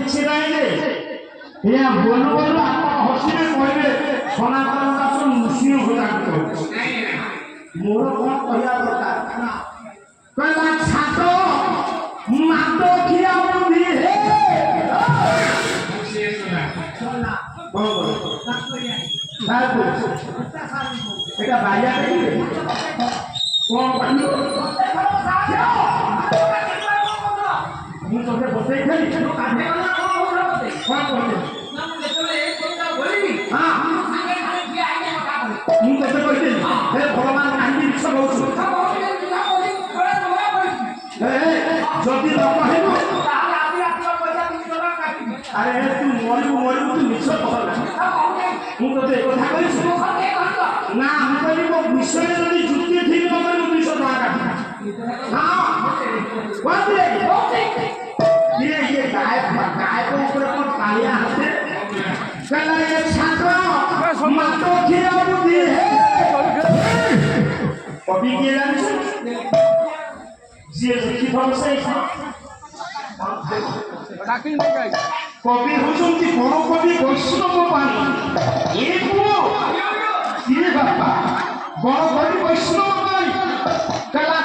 କିଛି ନାହିଁ ଯେ ଏହା ବୋଲୁ ବୋଲୁ ଆପଣ ହସିବେ କହିବେ ସନାତନ ଦାସ ନୃସିଂହ ତାଙ୍କୁ ମୋର କଣ କହିବା ଦରକାର କହିଲା ଛାତ ମାତ ଖିଆ ବୁଦ୍ଧି ହେ এটা বাইয়া କଣ କହିଲୁ ମୁଁ ତୋତେ ବସେଇ ଖେଳି କଣ କହିଲି ମୁଁ ତୋତେ କହିଥିଲି ହେ ଭଗବାନ କାହିଁକି ମିଛ କହୁଛୁ ଯଦି ନ କହିବୁ ଆରେ ତୁ ମରିବୁ ମରିବୁ ତୁ ମିଛ କହ ମୁଁ ତୋତେ ଏ କଥା କହିଛି ନା ମୁଁ କହିଲି ମୋ ବିଷୟରେ ଯଦି ଯୁକ୍ତି ଠିକ ନ କରିବୁ 200 ଟଙ୍କା କାଟିବା ये गायक ऊपर कौन कालिया हाथे कहला ये छात्र मातो खिया बुद्धि है कभी के जान जे लिखि भरसे डाकिन दे गाई कवि होचंती बड़ कवि वैष्णव पानी ए पुओ ये बापा बड़ कवि वैष्णव पानी कहला